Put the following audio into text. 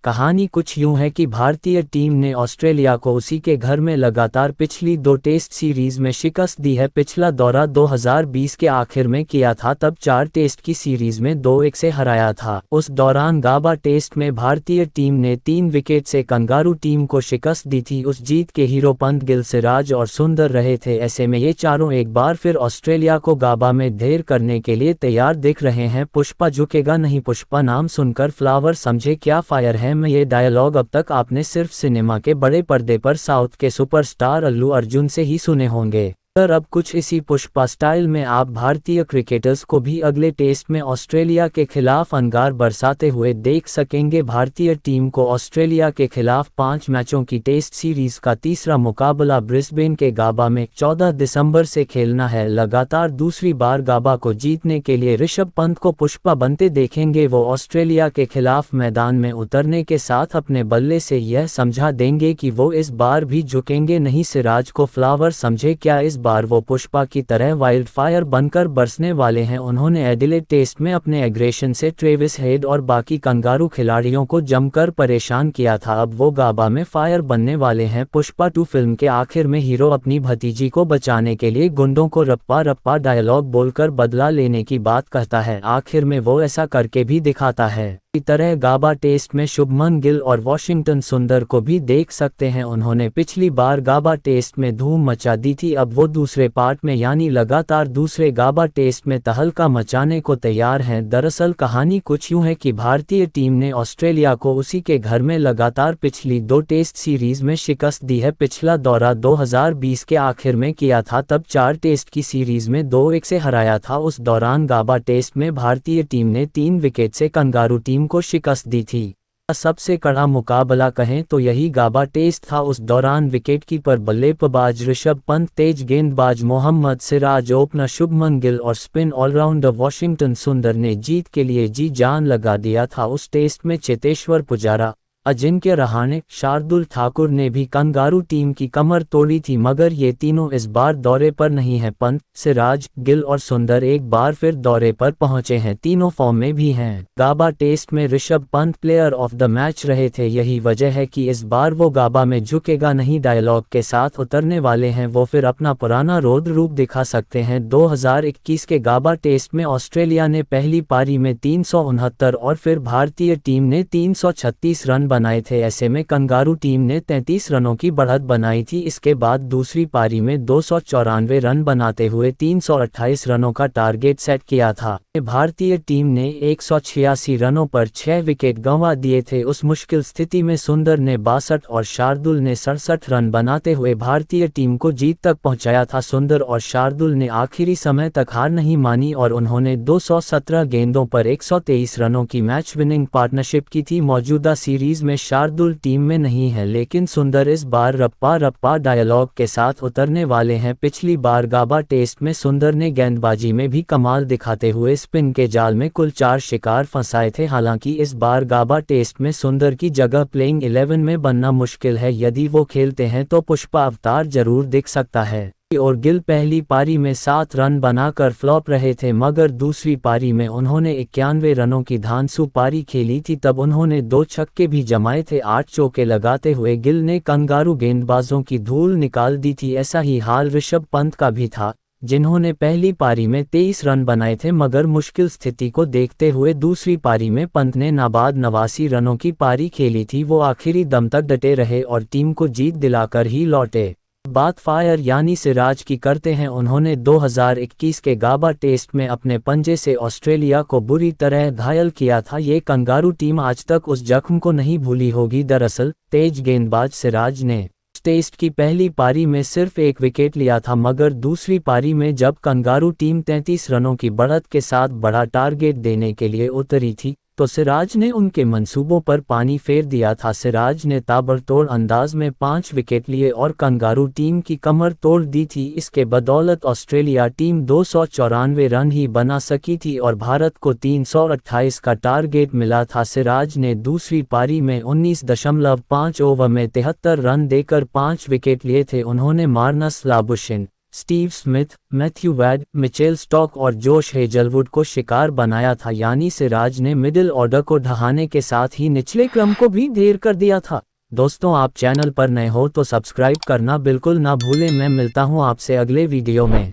कहानी कुछ यूं है कि भारतीय टीम ने ऑस्ट्रेलिया को उसी के घर में लगातार पिछली 2 टेस्ट सीरीज में शिकस्त दी है। पिछला दौरा 2020 के आखिर में किया था, तब 4 टेस्ट की सीरीज में 2-1 से हराया था। उस दौरान गाबा टेस्ट में भारतीय टीम ने 3 विकेट से कंगारू टीम को शिकस्त दी थी। उस जीत के हीरो पंत, गिल, सिराज और सुंदर रहे थे। ऐसे में ये चारों एक बार फिर ऑस्ट्रेलिया को गाबा में ढेर करने के लिए तैयार दिख रहे हैं। पुष्पा झुकेगा नहीं, पुष्पा नाम सुनकर फ्लावर समझे क्या फायर है। में ये डायलॉग अब तक आपने सिर्फ सिनेमा के बड़े पर्दे पर साउथ के सुपरस्टार अल्लू अर्जुन से ही सुने होंगे। पर अब कुछ इसी पुष्पा स्टाइल में आप भारतीय क्रिकेटर्स को भी अगले टेस्ट में ऑस्ट्रेलिया के खिलाफ अंगार बरसाते हुए देख सकेंगे। भारतीय टीम को ऑस्ट्रेलिया के खिलाफ 5 मैचों की टेस्ट सीरीज का तीसरा मुकाबला ब्रिस्बेन के गाबा में 14 दिसंबर से खेलना है। लगातार दूसरी बार गाबा को जीतने के लिए ऋषभ पंत को पुष्पा बनते देखेंगे। वो ऑस्ट्रेलिया के खिलाफ मैदान में उतरने के साथ अपने बल्ले से यह समझा देंगे कि वो इस बार भी झुकेंगे नहीं। सिराज को फ्लावर समझे क्या, इस बार वो पुष्पा की तरह वाइल्ड फायर बनकर बरसने वाले हैं। उन्होंने एडिलेड टेस्ट में अपने एग्रेशन से ट्रेविस हेड और बाकी कंगारू खिलाड़ियों को जमकर परेशान किया था। अब वो गाबा में फायर बनने वाले हैं। पुष्पा 2 फिल्म के आखिर में हीरो अपनी भतीजी को बचाने के लिए गुंडों को रप्पा रप्पा डायलॉग बोलकर बदला लेने की बात कहता है। आखिर में वो ऐसा करके भी दिखाता है। इसी तरह गाबा टेस्ट में शुभमन गिल और वॉशिंगटन सुंदर को भी देख सकते हैं। उन्होंने पिछली बार गाबा टेस्ट में धूम मचा दी थी। अब वो दूसरे पार्ट में यानी लगातार दूसरे गाबा टेस्ट में तहलका मचाने को तैयार हैं। दरअसल कहानी कुछ यूं है कि भारतीय टीम ने ऑस्ट्रेलिया को उसी के घर में लगातार पिछली 2 टेस्ट सीरीज में शिकस्त दी है। पिछला दौरा 2020 के आखिर में किया था, तब 4 टेस्ट की सीरीज में 2-1 से हराया था। उस दौरान गाबा टेस्ट में भारतीय टीम ने 3 विकेट से कंगारू टीम को शिकस्त दी थी। सबसे कड़ा मुकाबला कहें तो यही गाबा टेस्ट था। उस दौरान विकेटकीपर बल्लेबाज ऋषभ पंत, तेज गेंदबाज मोहम्मद सिराज, ओपनर शुभमन गिल और स्पिन ऑलराउंडर वॉशिंगटन सुंदर ने जीत के लिए जी जान लगा दिया था। उस टेस्ट में चेतेश्वर पुजारा, अजिंक्य रहाणे, शार्दुल ठाकुर ने भी कंगारू टीम की कमर तोड़ी थी, मगर ये तीनों इस बार दौरे पर नहीं हैं। पंत, सिराज, गिल और सुंदर एक बार फिर दौरे पर पहुंचे हैं। तीनों फॉर्म में भी हैं। गाबा टेस्ट में Rishabh Pant player of the match रहे थे। यही वजह है कि इस बार वो गाबा में झुकेगा नहीं डायलॉग के साथ उतरने वाले हैं। वो फिर अपना पुराना रौद्र रूप दिखा सकते हैं। 2021 के गाबा टेस्ट में ऑस्ट्रेलिया ने पहली पारी में 369 और फिर भारतीय टीम ने 336 रन बनाए थे। ऐसे में कंगारू टीम ने 33 रनों की बढ़त बनाई थी। इसके बाद दूसरी पारी में 294 रन बनाते हुए 328 रनों का टारगेट सेट किया था। भारतीय टीम ने 186 रनों पर 6 विकेट गंवा दिए थे। उस मुश्किल स्थिति में सुंदर ने 62 और शार्दुल ने 67 रन बनाते हुए भारतीय टीम को जीत तक पहुंचाया था। सुंदर और शार्दुल ने आखिरी समय तक हार नहीं मानी और उन्होंने 217 गेंदों पर 123 रनों की मैच विनिंग पार्टनरशिप की थी। मौजूदा सीरीज में शार्दुल टीम में नहीं है, लेकिन सुंदर इस बार रप्पा रप्पा डायलॉग के साथ उतरने वाले हैं। पिछली बार गाबा टेस्ट में सुंदर ने गेंदबाजी में भी कमाल दिखाते हुए स्पिन के जाल में कुल 4 शिकार फंसाए थे। हालांकि इस बार गाबा टेस्ट में सुंदर की जगह प्लेइंग 11 में बनना मुश्किल है। यदि वो खेलते हैं तो पुष्पा अवतार जरूर दिख सकता है। और गिल पहली पारी में 7 रन बनाकर फ्लॉप रहे थे, मगर दूसरी पारी में उन्होंने 91 रनों की धांसू पारी खेली थी। तब उन्होंने 2 छक्के भी जमाए थे। 8 चौके लगाते हुए गिल ने कंगारू गेंदबाजों की धूल निकाल दी थी। ऐसा ही हाल ऋषभ पंत का भी था, जिन्होंने पहली पारी में 23 रन बनाए थे, मगर मुश्किल स्थिति को देखते हुए दूसरी पारी में पंत ने नाबाद 89 रनों की पारी खेली थी। वो आखिरी दम तक डटे रहे और टीम को जीत दिलाकर ही लौटे। बात फायर यानी सिराज की करते हैं। उन्होंने 2021 के गाबा टेस्ट में अपने पंजे से ऑस्ट्रेलिया को बुरी तरह घायल किया था। ये कंगारू टीम आज तक उस जख्म को नहीं भूली होगी। दरअसल तेज गेंदबाज सिराज ने टेस्ट की पहली पारी में सिर्फ 1 विकेट लिया था, मगर दूसरी पारी में जब कंगारू टीम 33 रनों की बढ़त के साथ बड़ा टारगेट देने के लिए उतरी थी, तो सिराज ने उनके मंसूबों पर पानी फेर दिया था। सिराज ने ताबड़तोड़ अंदाज में 5 विकेट लिए और कंगारू टीम की कमर तोड़ दी थी। इसके बदौलत ऑस्ट्रेलिया टीम 294 रन ही बना सकी थी और भारत को 328 का टारगेट मिला था। सिराज ने दूसरी पारी में 19.5 ओवर में 73 रन देकर 5 विकेट लिए थे। उन्होंने Marnus Labuschagne, Steve Smith, Matthew Wade, Mitchell Starc और जोश हेजलवुड को शिकार बनाया था, यानी सिराज ने मिडिल ऑर्डर को ढहाने के साथ ही निचले क्रम को भी ढेर कर दिया था। दोस्तों, आप चैनल पर नए हो तो सब्सक्राइब करना बिल्कुल ना भूलें। मैं मिलता हूं आपसे अगले वीडियो में।